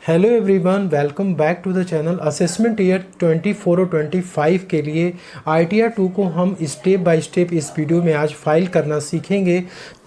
Hello everyone, welcome back to the channel. Assessment year 24 और 25 के लिए ITR 2 को हम स्टेप बाय स्टेप इस वीडियो में आज फाइल करना सीखेंगे।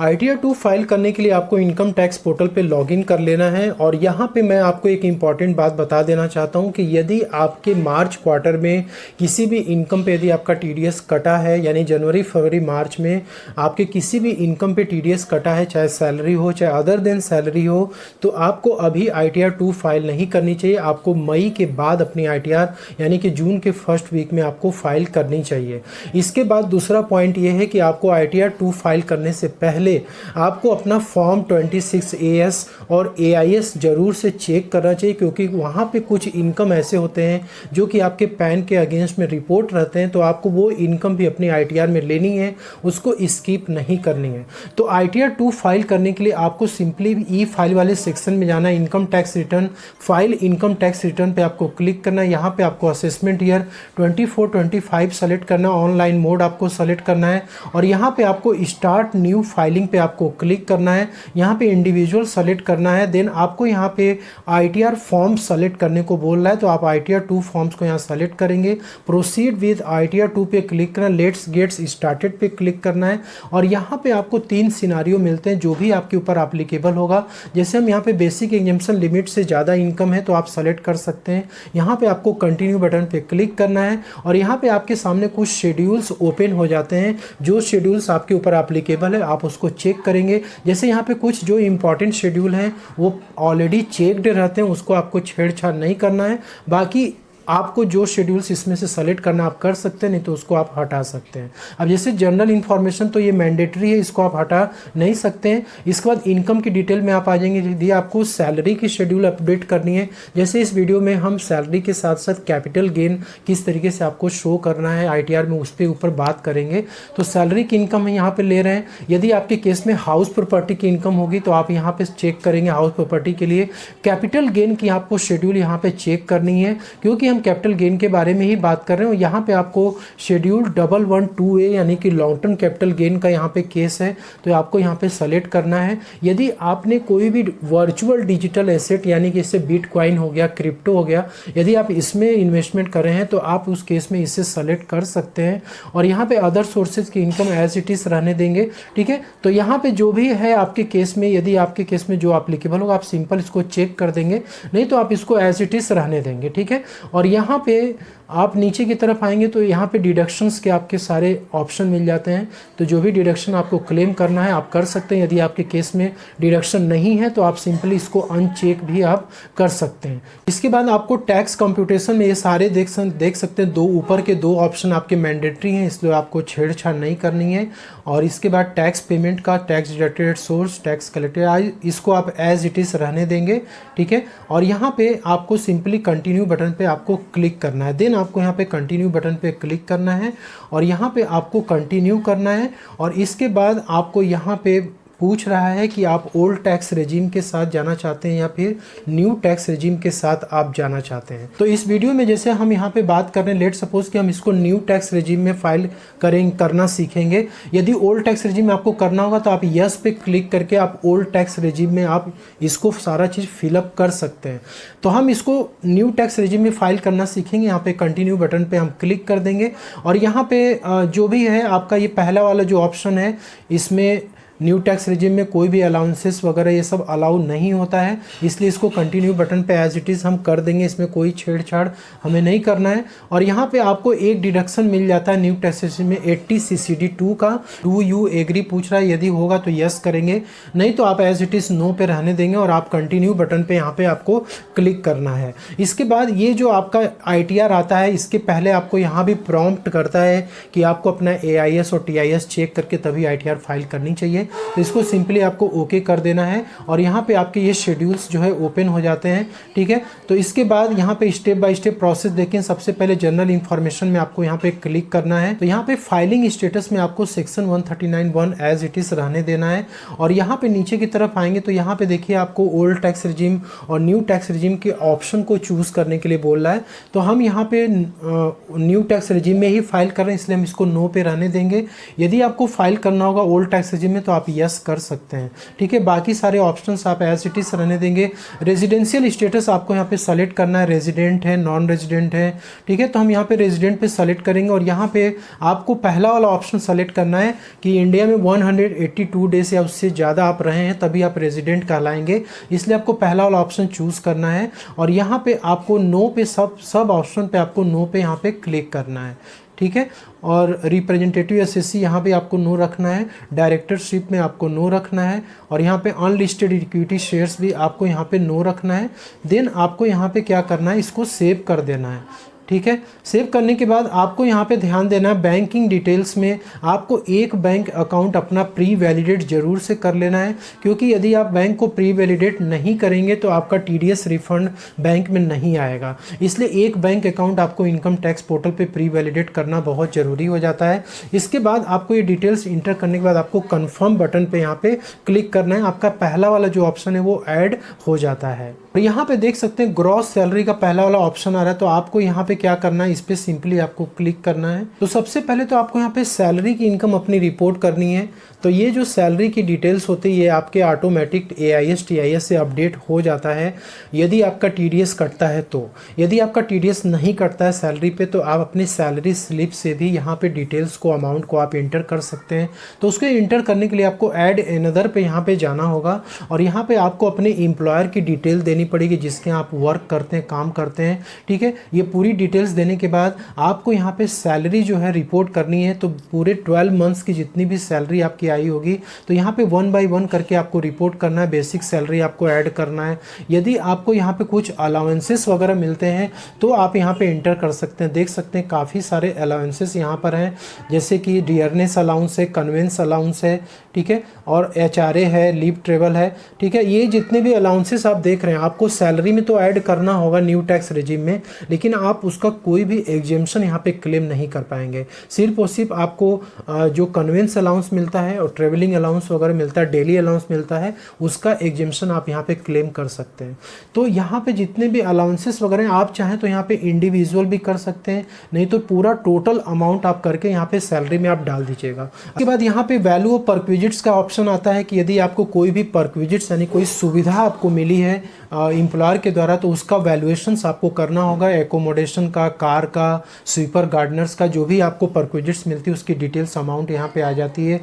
ITR 2 फाइल करने के लिए आपको इनकम टैक्स पोर्टल पे लॉगिन कर लेना है और यहाँ पे मैं आपको एक इम्पॉर्टेंट बात बता देना चाहता हूँ कि यदि आपके मार्च क्वार्टर में किसी भी इनकम पे यदि आपका TDS कटा है, यानी जनवरी फरवरी मार्च में आपके किसी भी इनकम पे TDS कटा है, चाहे सैलरी हो चाहे अदर देन सैलरी हो, तो आपको अभी ITR 2 फाइल नहीं करनी चाहिए। आपको मई के बाद अपनी ITR यानी कि जून के फर्स्ट वीक में आपको फाइल करनी चाहिए। इसके बाद दूसरा पॉइंट ये है कि आपको ITR 2 फाइल करने से पहले आपको अपना फॉर्म 26 AS और AIS जरूर से चेक करना चाहिए, क्योंकि वहाँ पे कुछ इनकम ऐसे होते हैं जो कि आपके पैन के अगेंस्ट में रिपोर्ट रहते हैं, तो आपको वो इनकम भी अपनी ITR में लेनी है, उसको स्किप नहीं करनी है। तो ITR 2 फाइल करने के लिए आपको सिंपली ई फाइल वाले सेक्शन में जाना है। Income tax return file income tax return पे आपको क्लिक करना है। यहाँ पे आपको असेसमेंट ईयर 24-25 सेलेक्ट करना है, ऑनलाइन मोड आपको सेलेक्ट करना है और यहाँ पे आपको स्टार्ट न्यू फाइलिंग पे आपको क्लिक करना है। यहाँ पे इंडिविजुअल सेलेक्ट करना है, देन आपको यहाँ पे ITR फॉर्म सेलेक्ट करने को बोल रहा है, तो आप ITR 2 फॉर्म्स को यहाँ सेलेक्ट करेंगे। प्रोसीड विद ITR 2 पे क्लिक करना, लेट्स गेट स्टार्टेड पे क्लिक करना है और यहाँ पे आपको 3 सिनारियो मिलते हैं जो भी आपके ऊपर एप्लीकेबल होगा। जैसे हम यहाँ पे बेसिक एग्जाम्पशन लिमिट से ज़्यादा इनकम है तो आप सेलेक्ट कर सकते हैं। यहाँ पे आपको कंटिन्यू बटन पे क्लिक करना है और यहाँ पे आपके सामने कुछ शेड्यूल्स ओपन हो जाते हैं। जो शेड्यूल्स आपके ऊपर एप्लीकेबल है आप उसको चेक करेंगे। जैसे यहाँ पे कुछ जो इंपॉर्टेंट शेड्यूल हैं वो ऑलरेडी चेक्ड रहते हैं, उसको आपको छेड़छाड़ नहीं करना है। बाकी आपको जो शेड्यूल्स इसमें से सेलेक्ट करना आप कर सकते हैं, नहीं तो उसको आप हटा सकते हैं। अब जैसे जनरल इन्फॉर्मेशन तो ये मैंडेटरी है, इसको आप हटा नहीं सकते हैं। इसके बाद इनकम की डिटेल में आप आ जाएंगे। यदि आपको सैलरी की शेड्यूल अपडेट करनी है, जैसे इस वीडियो में हम सैलरी के साथ साथ कैपिटल गेन किस तरीके से आपको शो करना है ITR में, उस पर ऊपर बात करेंगे। तो सैलरी की इनकम हम यहाँ पर ले रहे हैं। यदि आपके केस में हाउस प्रॉपर्टी की इनकम होगी तो आप यहाँ पर चेक करेंगे हाउस प्रॉपर्टी के लिए। कैपिटल गेन की आपको शेड्यूल यहाँ पर चेक करनी है, क्योंकि हम कैपिटल गेन के बारे में ही बात कर रहे हैं। यहाँ पे आपको शेड्यूल 112A यानी कि लॉन्ग टर्म कैपिटल गेन का यहाँ पे केस है, तो आपको यहाँ पे सेलेक्ट करना है। यदि आपने कोई भी वर्चुअल डिजिटल एसेट यानी कि इससे बिटकॉइन हो गया, क्रिप्टो हो गया, यदि आप इसमें इन्वेस्टमेंट कर रहे हैं तो आप उस केस में इसे सेलेक्ट कर सकते हैं और यहाँ पे अदर सोर्सेज की इनकम एज इट इज रहने देंगे। ठीक है, तो यहाँ पे जो भी है आपके केस में, यदि आपके केस में जो एप्लीकेबल होगा आप सिंपल इसको चेक कर देंगे, नहीं तो आप इसको एज इट इज रहने देंगे। ठीक है, और यहाँ पे आप नीचे की तरफ आएंगे तो यहाँ पे डिडक्शंस के आपके सारे ऑप्शन मिल जाते हैं। तो जो भी डिडक्शन आपको क्लेम करना है आप कर सकते हैं। यदि आपके केस में डिडक्शन नहीं है तो आप सिंपली इसको अनचेक भी आप कर सकते हैं। इसके बाद आपको टैक्स कंप्यूटेशन में ये सारे देख सकते हैं। ऊपर के 2 ऑप्शन आपके मैंडेटरी हैं, इसलिए आपको छेड़छाड़ नहीं करनी है। और इसके बाद टैक्स पेमेंट का tax deducted source, tax collected, इसको आप एज इट इज रहने देंगे। ठीक है, और यहाँ पे आपको सिंपली कंटिन्यू बटन पे आपको क्लिक करना है। देन आपको यहाँ पे कंटिन्यू बटन पे क्लिक करना है और यहाँ पे आपको कंटिन्यू करना है और इसके बाद आपको यहाँ पे पूछ रहा है कि आप ओल्ड टैक्स रेजिम के साथ जाना चाहते हैं या फिर न्यू टैक्स रेजिम के साथ आप जाना चाहते हैं। तो इस वीडियो में जैसे हम यहाँ पे बात कर रहे हैं, लेट सपोज कि हम इसको न्यू टैक्स रेजिम में फाइल करना सीखेंगे। यदि ओल्ड टैक्स रेजिम में आपको करना होगा तो आप यस पे क्लिक करके आप ओल्ड टैक्स रेजिम में आप इसको सारा चीज़ फिलअप कर सकते हैं। तो हम इसको न्यू टैक्स रेजिम में फाइल करना सीखेंगे। यहाँ पे कंटिन्यू बटन पे हम क्लिक कर देंगे और यहाँ पे जो भी है आपका ये पहला वाला जो ऑप्शन है, इसमें न्यू टैक्स रेजिम में कोई भी अलाउंसेस वगैरह ये सब अलाउ नहीं होता है, इसलिए इसको कंटिन्यू बटन पे एज इट इज़ हम कर देंगे। इसमें कोई छेड़छाड़ हमें नहीं करना है। और यहाँ पे आपको एक डिडक्शन मिल जाता है न्यू टैक्स रेजिम में 80 CCD 2 का। डू यू एग्री पूछ रहा है, यदि होगा तो यस करेंगे, नहीं तो आप एज इट इज़ नो पे रहने देंगे और आप कंटिन्यू बटन पे यहाँ पे आपको क्लिक करना है। इसके बाद ये जो आपका ITR आता है, इसके पहले आपको यहाँ भी प्रॉम्प्ट करता है कि आपको अपना AIS और TIS चेक करके तभी ITR फाइल करनी चाहिए। तो इसको सिंपली आपको ओके कर देना है और यहाँ पे आपके ये शेड्यूल्स जो है ओपन हो जाते हैं। ठीक है, तो इसके बाद यहाँ पे स्टेप बाय स्टेप प्रोसेस देखें। सबसे पहले जनरल इन्फॉर्मेशन में आपको यहाँ पे क्लिक करना है। तो यहाँ पे फाइलिंग स्टेटस में आपको सेक्शन 139(1) एज इट इज रहने देना है और यहाँ पे नीचे की तरफ आएंगे तो यहाँ पे देखिए आपको ओल्ड टैक्स रेजिम और न्यू टैक्स रेजिम के ऑप्शन को चूज करने के लिए बोल रहा है। तो हम यहाँ पे न्यू टैक्स रेजिम में ही फाइल कर रहे हैं, इसलिए हम इसको नो पे रहने देंगे। यदि आपको फाइल करना होगा ओल्ड टैक्स रेजिम में तो आप यस कर सकते हैं। ठीक है, बाकी सारे ऑप्शंस आप एज इट इज़ रहने देंगे। रेजिडेंशियल स्टेटस आपको यहाँ पे सेलेक्ट करना है, रेजिडेंट है, नॉन रेजिडेंट है। ठीक है, तो हम यहाँ पे रेजिडेंट पे सेलेक्ट करेंगे और यहाँ पे आपको पहला वाला ऑप्शन सेलेक्ट करना है कि इंडिया में 182 डेज या उससे ज़्यादा आप रहे हैं तभी आप रेजिडेंट कहलाएंगे, इसलिए आपको पहला वाला ऑप्शन चूज़ करना है। और यहाँ पे आपको नो पे सब ऑप्शन पे आपको नो पे यहाँ पे क्लिक करना है। ठीक है, और रिप्रेजेंटेटिव एसएससी यहाँ पे आपको नो रखना है, डायरेक्टरशिप में आपको नो रखना है, और यहाँ पे अनलिस्टेड इक्विटी शेयर्स भी आपको यहाँ पे नो रखना है। देन आपको यहाँ पे क्या करना है, इसको सेव कर देना है। ठीक है, सेव करने के बाद आपको यहाँ पे ध्यान देना है बैंकिंग डिटेल्स में आपको एक बैंक अकाउंट अपना प्री वैलिडेट जरूर से कर लेना है, क्योंकि यदि आप बैंक को प्री वैलिडेट नहीं करेंगे तो आपका टीडीएस रिफंड बैंक में नहीं आएगा। इसलिए एक बैंक अकाउंट आपको इनकम टैक्स पोर्टल पे प्री वैलिडेट करना बहुत ज़रूरी हो जाता है। इसके बाद आपको ये डिटेल्स इंटर करने के बाद आपको कन्फर्म बटन पर यहाँ पे क्लिक करना है। आपका पहला वाला जो ऑप्शन है वो ऐड हो जाता है। यहाँ पे देख सकते हैं ग्रॉस सैलरी का पहला वाला ऑप्शन आ रहा है, तो आपको यहाँ पे क्या करना है, इस पर सिंपली आपको क्लिक करना है। तो सबसे पहले तो आपको यहाँ पे सैलरी की इनकम अपनी रिपोर्ट करनी है। तो ये जो सैलरी की डिटेल्स होती है ये आपके ऑटोमेटिक AIS TIS से अपडेट हो जाता है यदि आपका TDS कटता है तो। यदि आपका TDS नहीं कटता है सैलरी पे तो आप अपनी सैलरी स्लिप से भी यहाँ पे डिटेल्स को, अमाउंट को आप इंटर कर सकते हैं। तो उसको इंटर करने के लिए आपको ऐड एनदर पे यहाँ पे जाना होगा और यहाँ पे आपको अपने एम्प्लॉयर की डिटेल देनी पड़ेगी जिसके आप वर्क करते हैं, काम करते हैं। ठीक है, ये पूरी डिटेल्स देने के बाद आपको यहाँ पे सैलरी जो है रिपोर्ट करनी है। तो पूरे 12 मंथ्स की जितनी भी सैलरी आपकी आई होगी तो यहाँ पे 1 बाय 1 करके आपको रिपोर्ट करना है। बेसिक सैलरी आपको ऐड करना है। यदि आपको यहाँ पे कुछ अलाउंसेस वगैरह मिलते हैं तो आप यहाँ पे इंटर कर सकते हैं। देख सकते हैं काफ़ी सारे अलाउंसेस यहाँ पर हैं, जैसे कि डियरनेस अलाउंस है, कन्वेंस अलाउंस है, ठीक है, और HRA है, लीव ट्रेवल है। ठीक है, ये जितने भी अलाउंसेस आप देख रहे हैं आपको सैलरी में तो ऐड करना होगा न्यू टैक्स रेजिम में, लेकिन आप उसका कोई भी एग्जेम्पशन यहाँ पे क्लेम नहीं कर पाएंगे। सिर्फ और सिर्फ आपको जो कन्वेंस अलाउंस मिलता है और ट्रेवलिंग अलाउंस वगैरह मिलता है, डेली अलाउंस मिलता है, उसका एग्जेम्पशन आप यहाँ पे क्लेम कर सकते हैं। तो यहाँ पे जितने भी अलाउंसेस वगैरह आप चाहें तो यहाँ पे इंडिविजुअल भी कर सकते हैं, नहीं तो पूरा टोटल अमाउंट आप करके यहाँ पे सैलरी में आप डाल दीजिएगा। उसके बाद यहाँ पे वैल्यू ऑफ परक्विजिट्स का ऑप्शन आता है कि यदि आपको कोई भी परक्विजिट्स यानी कोई सुविधा आपको मिली है एम्प्लॉयर के द्वारा तो उसका वैल्यूएशंस आपको करना होगा। एकोमोडेशन का, कार का, स्वीपर गार्डनर्स का, जो भी आपको परक्विजिट्स मिलती है उसकी डिटेल्स अमाउंट यहाँ पे आ जाती है।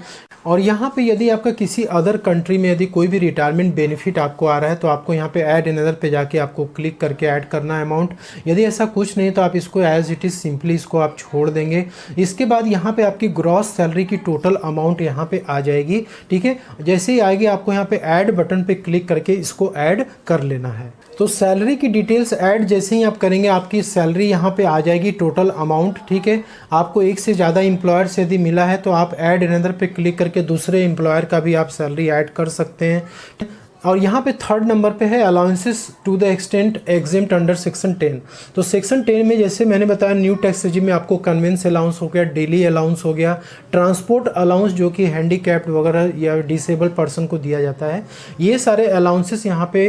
और यहाँ पे यदि आपका किसी अदर कंट्री में यदि कोई भी रिटायरमेंट बेनिफिट आपको आ रहा है तो आपको यहाँ पे ऐड एनदर पे जाके आपको क्लिक करके ऐड करना है अमाउंट। यदि ऐसा कुछ नहीं तो आप इसको एज इट इज़ सिंपली इसको आप छोड़ देंगे। इसके बाद यहाँ पे आपकी ग्रॉस सैलरी की टोटल अमाउंट यहाँ पे आ जाएगी। ठीक है, जैसे ही आएगी आपको यहाँ पे ऐड बटन पे क्लिक करके इसको ऐड कर लेना है। तो सैलरी की डिटेल्स ऐड जैसे ही आप करेंगे आपकी सैलरी यहाँ पे आ जाएगी, टोटल अमाउंट। ठीक है, आपको एक से ज़्यादा एम्प्लॉयर से यदि मिला है तो आप ऐड एनदर पे क्लिक करके दूसरे एम्प्लॉयर का भी आप सैलरी ऐड कर सकते हैं। और यहाँ पे थर्ड नंबर पे है allowances to the extent exempt under section 10। तो सेक्शन 10 में जैसे मैंने बताया न्यू टैक्स रेजिम में आपको कन्वेंस अलाउंस हो गया, डेली अलाउंस हो गया, ट्रांसपोर्ट अलाउंस जो कि हैंडीकैप्ड वगैरह या डिसेबल पर्सन को दिया जाता है, ये सारे अलाउंसेस यहाँ पे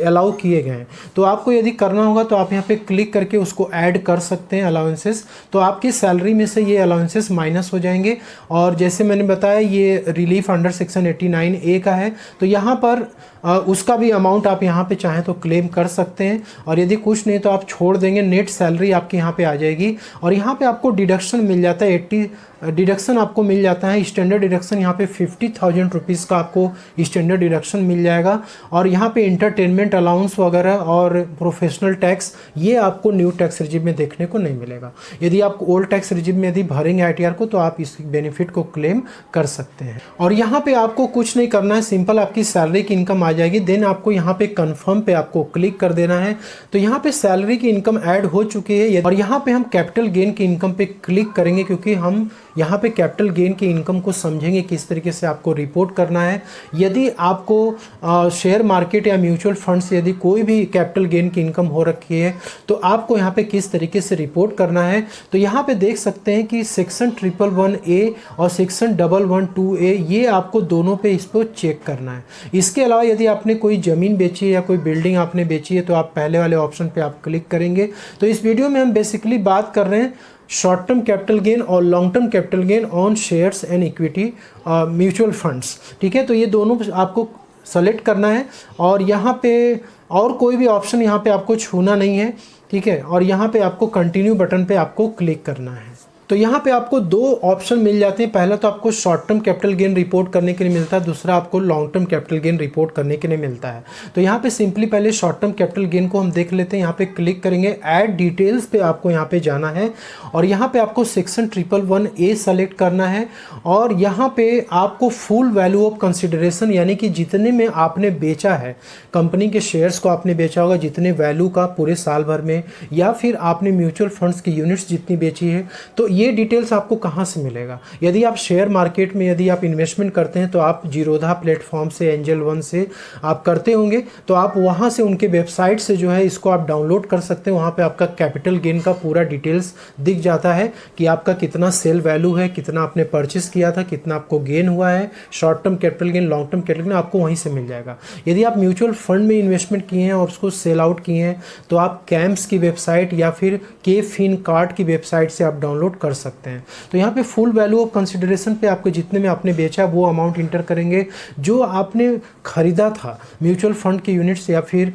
अलाउ किए गए हैं। तो आपको यदि करना होगा तो आप यहाँ पे क्लिक करके उसको ऐड कर सकते हैं अलाउंसेस। तो आपकी सैलरी में से ये अलाउंसेस माइनस हो जाएंगे। और जैसे मैंने बताया ये रिलीफ अंडर सेक्शन 89A का है, तो यहाँ पर उसका भी अमाउंट आप यहाँ पे चाहें तो क्लेम कर सकते हैं। और यदि कुछ नहीं तो आप छोड़ देंगे, नेट सैलरी आपकी यहाँ पे आ जाएगी। और यहाँ पे आपको डिडक्शन मिल जाता है, 80 डिडक्शन आपको मिल जाता है। स्टैंडर्ड डिडक्शन यहाँ पे 50,000 रुपीज़ का आपको स्टैंडर्ड डिडक्शन मिल जाएगा। और यहाँ पे इंटरटेनमेंट अलाउंस वगैरह और प्रोफेशनल टैक्स ये आपको न्यू टैक्स रिजिम में देखने को नहीं मिलेगा। यदि आप ओल्ड टैक्स रिजिम में यदि भरेंगे ITR को तो आप इस बेनिफिट को क्लेम कर सकते हैं। और यहाँ पे आपको कुछ नहीं करना है, सिंपल आपकी सैलरी की इनकम आ जाएगी। देन आपको यहाँ पे कन्फर्म पे आपको क्लिक कर देना है। तो यहाँ पे सैलरी की इनकम ऐड हो चुकी है और यहाँ पे हम कैपिटल गेन की इनकम पे क्लिक करेंगे, क्योंकि हम यहाँ पे कैपिटल गेन की इनकम को समझेंगे किस तरीके से आपको रिपोर्ट करना है। यदि आपको शेयर मार्केट या म्यूचुअल फंड से यदि कोई भी कैपिटल गेन की इनकम हो रखी है तो आपको यहाँ पे किस तरीके से रिपोर्ट करना है। तो यहाँ पे देख सकते हैं कि सेक्शन 111A और सेक्शन 112A ये आपको दोनों पे इसको चेक करना है। इसके अलावा यदि आपने कोई ज़मीन बेची है या कोई बिल्डिंग आपने बेची है तो आप पहले वाले ऑप्शन पे आप क्लिक करेंगे। तो इस वीडियो में हम बेसिकली बात कर रहे हैं शॉर्ट टर्म कैपिटल गेन और long term capital gain on shares and equity mutual funds. ठीक है, तो ये दोनों आपको सेलेक्ट करना है और यहाँ पे और कोई भी ऑप्शन यहाँ पे आपको छूना नहीं है। ठीक है, और यहाँ पे आपको कंटिन्यू बटन पे आपको क्लिक करना है। तो यहाँ पे आपको दो ऑप्शन मिल जाते हैं। पहला तो आपको short term capital gain report करने के लिए मिलता है, दूसरा आपको long term capital gain report करने के लिए मिलता है। तो यहाँ पे सिंपली पहले शॉर्ट टर्म कैपिटल गेन को हम देख लेते हैं। यहाँ पे क्लिक करेंगे, ऐड डिटेल्स पे आपको यहाँ पे जाना है और यहाँ पे आपको सेक्शन 111A सेलेक्ट करना है और यहाँ पे आपको फुल वैल्यू ऑफ कंसिडरेशन यानी कि जितने में आपने बेचा है, कंपनी के शेयर्स को आपने बेचा होगा जितने वैल्यू का पूरे साल भर में, या फिर आपने म्यूचुअल फंड्स की यूनिट्स जितनी बेची है, तो ये डिटेल्स आपको कहाँ से मिलेगा। यदि आप शेयर मार्केट में यदि आप इन्वेस्टमेंट करते हैं तो आप जीरोधा प्लेटफॉर्म से, एंजल वन से आप करते होंगे, तो आप वहाँ से उनके वेबसाइट से जो है इसको आप डाउनलोड कर सकते हैं। वहाँ पे आपका कैपिटल गेन का पूरा डिटेल्स दिख जाता है कि आपका कितना सेल वैल्यू है, कितना आपने परचेस किया था, कितना आपको गेन हुआ है। Short term capital gain, long term capital gain आपको वहीं से मिल जाएगा। यदि आप म्यूचुअल फंड में इन्वेस्टमेंट किए हैं और उसको सेल आउट किए हैं तो आप कैम्प्स की वेबसाइट या फिर के फिन कार्ड की वेबसाइट से आप डाउनलोड कर सकते हैं। तो यहाँ पे फुल वैल्यू ऑफ कंसिडरेशन पे आपको जितने में आपने बेचा वो अमाउंट इंटर करेंगे, जो आपने खरीदा था म्यूचुअल फंड के यूनिट्स या फिर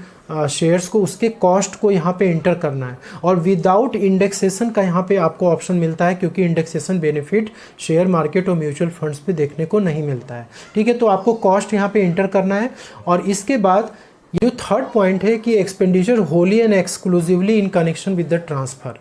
शेयर्स को, उसके कॉस्ट को यहाँ पे इंटर करना है। और विदाउट इंडेक्सेशन का यहाँ पे आपको ऑप्शन मिलता है, क्योंकि इंडेक्सेशन बेनिफिट शेयर मार्केट और म्यूचुअल फंड्स पे देखने को नहीं मिलता है। ठीक है, तो आपको कॉस्ट यहाँ पे इंटर करना है। और इसके बाद ये थर्ड पॉइंट है कि expenditure Holi and exclusively in connection with the transfer,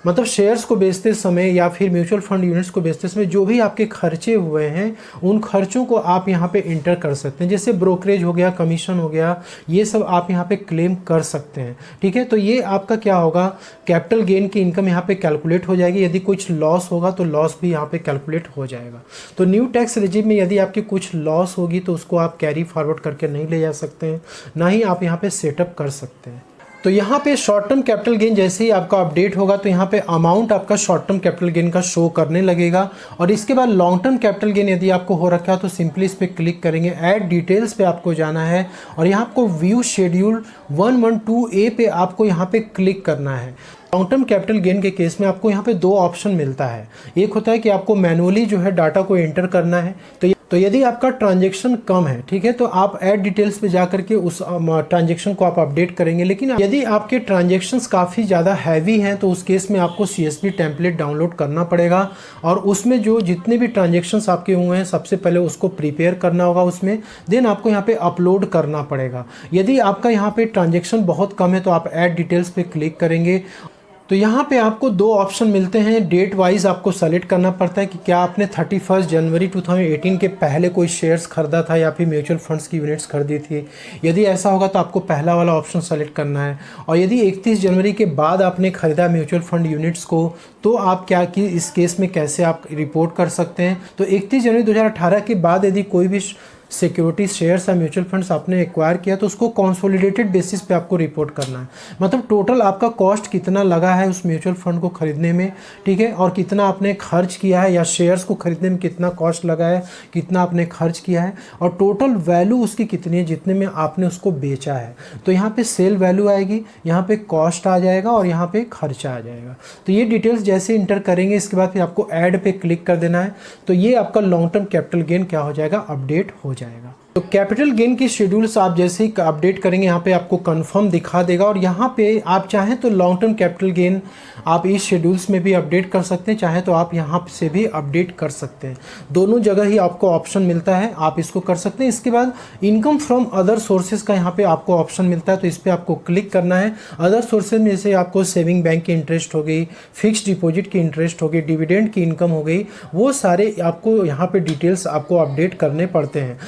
मतलब शेयर्स को बेचते समय या फिर म्यूचुअल फंड यूनिट्स को बेचते समय जो भी आपके खर्चे हुए हैं उन खर्चों को आप यहाँ पे इंटर कर सकते हैं। जैसे ब्रोकरेज हो गया, कमीशन हो गया, ये सब आप यहाँ पे क्लेम कर सकते हैं। ठीक है, तो ये आपका क्या होगा, कैपिटल गेन की इनकम यहाँ पे कैलकुलेट हो जाएगी। यदि कुछ लॉस होगा तो लॉस भी यहाँ पे कैलकुलेट हो जाएगा। तो न्यू टैक्स रेजिम में यदि आपकी कुछ लॉस होगी तो उसको आप कैरी फॉरवर्ड करके नहीं ले जा सकते हैं, ना ही आप यहाँ पे सेटअप कर सकते हैं। तो यहाँ पे शॉर्ट टर्म कैपिटल गेन जैसे ही आपका अपडेट होगा तो यहाँ पे अमाउंट आपका शॉर्ट टर्म कैपिटल गेन का शो करने लगेगा। और इसके बाद लॉन्ग टर्म कैपिटल गेन यदि आपको हो रखा है तो सिंपली इस पर क्लिक करेंगे, ऐड डिटेल्स पे आपको जाना है और यहाँ आपको व्यू शेड्यूल 112A पे आपको यहाँ पे क्लिक करना है। लॉन्ग टर्म कैपिटल गेन के केस में आपको यहाँ पे दो ऑप्शन मिलता है। एक होता है कि आपको मैनुअली जो है डाटा को एंटर करना है, तो यदि आपका ट्रांजैक्शन कम है, ठीक है, तो आप ऐड डिटेल्स पे जा करके उस ट्रांजैक्शन को आप अपडेट करेंगे। लेकिन यदि आपके ट्रांजैक्शंस काफ़ी ज़्यादा हैवी हैं तो उस केस में आपको CSV टेम्पलेट डाउनलोड करना पड़ेगा और उसमें जो जितने भी ट्रांजैक्शंस आपके हुए हैं सबसे पहले उसको प्रिपेयर करना होगा उसमें, देन आपको यहाँ पे अपलोड करना पड़ेगा। यदि आपका यहाँ पे ट्रांजैक्शन बहुत कम है तो आप ऐड डिटेल्स पे क्लिक करेंगे। तो यहाँ पे आपको दो ऑप्शन मिलते हैं, डेट वाइज आपको सेलेक्ट करना पड़ता है कि क्या आपने 31 जनवरी 2018 के पहले कोई शेयर्स खरीदा था या फिर म्यूचुअल फंड्स की यूनिट्स खरीदी थी। यदि ऐसा होगा तो आपको पहला वाला ऑप्शन सेलेक्ट करना है। और यदि 31 जनवरी के बाद आपने खरीदा म्यूचुअल फंड यूनिट्स को तो आप क्या कि इस केस में कैसे आप रिपोर्ट कर सकते हैं। तो 31 जनवरी 2018 के बाद यदि कोई भी सिक्योरिटी शेयर्स या म्यूचुअल फंड्स आपने एक्वायर किया तो उसको कंसोलिडेटेड बेसिस पे आपको रिपोर्ट करना है। मतलब टोटल आपका कॉस्ट कितना लगा है उस म्यूचुअल फंड को खरीदने में, ठीक है, और कितना आपने खर्च किया है, या शेयर्स को खरीदने में कितना कॉस्ट लगा है, कितना आपने खर्च किया है, और टोटल वैल्यू उसकी कितनी है जितने में आपने उसको बेचा है। तो यहाँ पे सेल वैल्यू आएगी, यहाँ पे कॉस्ट आ जाएगा और यहाँ पे खर्चा आ जाएगा। तो ये डिटेल्स जैसे इंटर करेंगे इसके बाद फिर आपको ऐड पे क्लिक कर देना है। तो ये आपका लॉन्ग टर्म कैपिटल गेन क्या हो जाएगा, अपडेट हो जाएगा। तो कैपिटल गेन की शेड्यूल्स आप जैसे ही अपडेट करेंगे यहाँ पे आपको कंफर्म दिखा देगा और यहाँ पे आप चाहें तो लॉन्ग टर्म कैपिटल गेन आप इस शेड्यूल्स में भी अपडेट कर सकते हैं, चाहे तो आप यहाँ से भी अपडेट कर सकते हैं। दोनों जगह ही आपको ऑप्शन मिलता है, आप इसको कर सकते हैं। इसके बाद इनकम फ्रॉम अदर सोर्सेज का यहाँ पे आपको ऑप्शन मिलता है, तो इस पर आपको क्लिक करना है। अदर सोर्सेज में जैसे आपको सेविंग बैंक की इंटरेस्ट हो गई, फिक्स डिपॉजिट की इंटरेस्ट हो गई, डिविडेंड की इनकम हो गई, वो सारे आपको यहाँ पे डिटेल्स आपको अपडेट करने पड़ते हैं।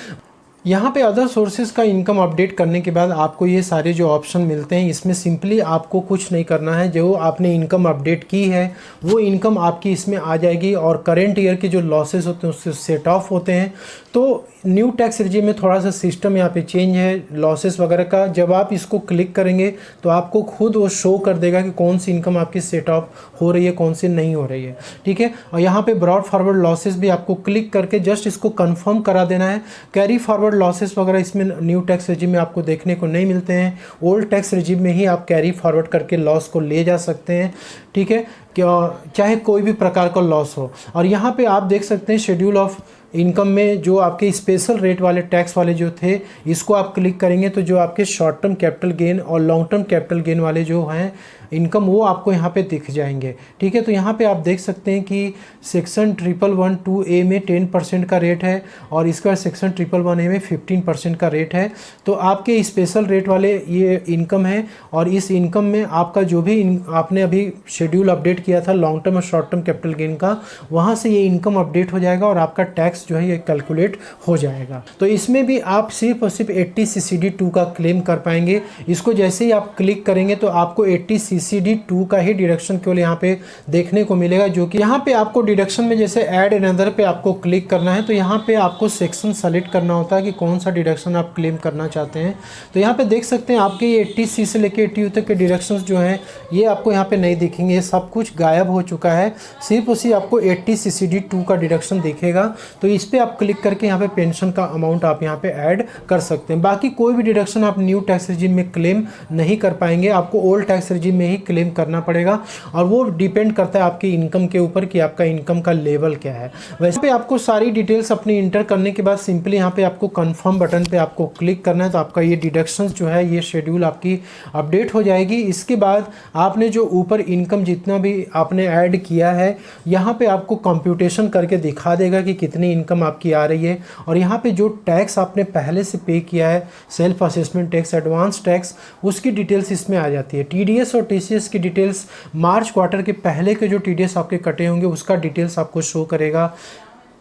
यहाँ पे अदर सोर्सेज का इनकम अपडेट करने के बाद आपको ये सारे जो ऑप्शन मिलते हैं इसमें सिंपली आपको कुछ नहीं करना है। जो आपने इनकम अपडेट की है वो इनकम आपकी इसमें आ जाएगी और करेंट ईयर के जो लॉसेस होते हैं उससे सेट ऑफ होते हैं। तो न्यू टैक्स रेजिम में थोड़ा सा सिस्टम यहाँ पे चेंज है लॉसेस वगैरह का। जब आप इसको क्लिक करेंगे तो आपको खुद वो शो कर देगा कि कौन सी इनकम आपकी सेट ऑफ हो रही है, कौन सी नहीं हो रही है, ठीक है। और यहाँ पे ब्रॉड फॉरवर्ड लॉसेस भी आपको क्लिक करके जस्ट इसको कंफर्म करा देना है। कैरी फॉरवर्ड फॉरवर्ड लॉसेस वगैरह इसमें न्यू टैक्स रेजिम में आपको देखने को नहीं मिलते हैं। ओल्ड टैक्स रेजिम में ही आप कैरी फॉरवर्ड करके लॉस को ले जा सकते हैं, ठीक है, क्या चाहे कोई भी प्रकार का लॉस हो। और यहाँ पे आप देख सकते हैं शेड्यूल ऑफ इनकम में जो आपके स्पेशल रेट वाले टैक्स वाले जो थे, इसको आप क्लिक करेंगे तो जो आपके शॉर्ट टर्म कैपिटल गेन और लॉन्ग टर्म कैपिटल गेन वाले जो हैं इनकम, वो आपको यहाँ पे दिख जाएंगे, ठीक है। तो यहाँ पे आप देख सकते हैं कि सेक्शन 1112A में 10% का रेट है और इसका सेक्शन 1111A में 15% का रेट है। तो आपके स्पेशल रेट वाले ये इनकम है और इस इनकम में आपका जो भी आपने अभी शेड्यूल अपडेट किया था लॉन्ग टर्म और शॉर्ट टर्म कैपिटल गेन का, वहाँ से ये इनकम अपडेट हो जाएगा और आपका टैक्स जो है ये कैलकुलेट हो जाएगा। तो इसमें भी आप सिर्फ और सिर्फ 80 CCD2 का क्लेम कर पाएंगे। इसको जैसे ही आप क्लिक करेंगे तो आपको 80 CCD2 का ही डिडक्शन केवल यहाँ पे देखने को मिलेगा, जो कि यहाँ पे आपको डिडक्शन में जैसे ऐड एनदर पे आपको क्लिक करना है तो यहाँ पे आपको सेक्शन सेलेक्ट करना होता है कि कौन सा डिडक्शन आप क्लेम करना चाहते हैं। तो यहाँ पे देख सकते हैं आपके ये 80C से लेके 80U तक के डिडक्शंस जो हैं ये आपको यहाँ पे नहीं दिखेंगे, ये सब कुछ गायब हो चुका है। सिर्फ उसी आपको 80 CCD2 का डिडक्शन दिखेगा। तो इस पर आप क्लिक करके यहाँ पे पेंशन का अमाउंट आप यहाँ पे ऐड कर सकते हैं। बाकी कोई भी डिडक्शन आप न्यू टैक्स रेजिम में क्लेम नहीं कर पाएंगे, आपको ओल्ड टैक्स रेजिम में ही क्लेम करना पड़ेगा और वो डिपेंड करता है आपकी इनकम के ऊपर कि आपका इनकम का लेवल क्या है। वैसे पे आपको सारी डिटेल्स अपनी इंटर करने के बाद सिंपली यहाँ पे आपको कंफर्म बटन पे आपको क्लिक करना है, तो आपका ये डिडक्शंस जो है ये शेड्यूल आपकी अपडेट हो जाएगी। इसके बाद आपने जो ऊपर इनकम जितना भी आपने ऐड किया है यहाँ पे आपको कंप्यूटेशन करके दिखा देगा कि कितनी इनकम आपकी आ रही है। और यहाँ पे जो टैक्स आपने पहले से पे किया है, self assessment tax, advance tax, उसकी डिटेल्स इसमें आ जाती है। TDS और TCS की डिटेल्स मार्च क्वार्टर के पहले के जो TDS आपके कटे होंगे उसका डिटेल्स आपको शो करेगा।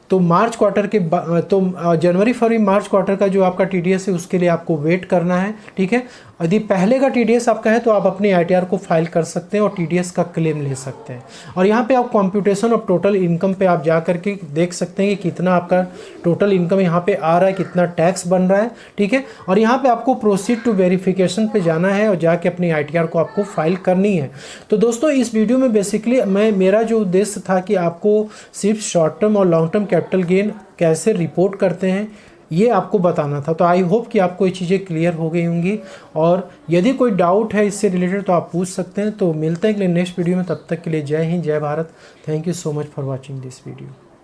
तो मार्च क्वार्टर के तो जनवरी फरवरी मार्च क्वार्टर का जो आपका TDS है उसके लिए आपको वेट करना है, ठीक है। यदि पहले का TDS आपका है तो आप अपनी ITR को फाइल कर सकते हैं और TDS का क्लेम ले सकते हैं। और यहाँ पे आप कंप्यूटेशन ऑफ टोटल इनकम पे आप जा करके देख सकते हैं कि कितना आपका टोटल इनकम यहाँ पे आ रहा है, कितना टैक्स बन रहा है, ठीक है। और यहाँ पे आपको प्रोसीड टू वेरिफिकेशन पे जाना है और जाके अपनी ITR को आपको फाइल करनी है। तो दोस्तों इस वीडियो में बेसिकली मेरा जो उद्देश्य था कि आपको सिर्फ शॉर्ट टर्म और लॉन्ग टर्म कैपिटल गेन कैसे रिपोर्ट करते हैं ये आपको बताना था। तो आई होप कि आपको ये चीज़ें क्लियर हो गई होंगी और यदि कोई डाउट है इससे रिलेटेड तो आप पूछ सकते हैं। तो मिलते हैं नेक्स्ट वीडियो में, तब तक के लिए जय हिंद, जय Bharat. Thank you so much for watching this video.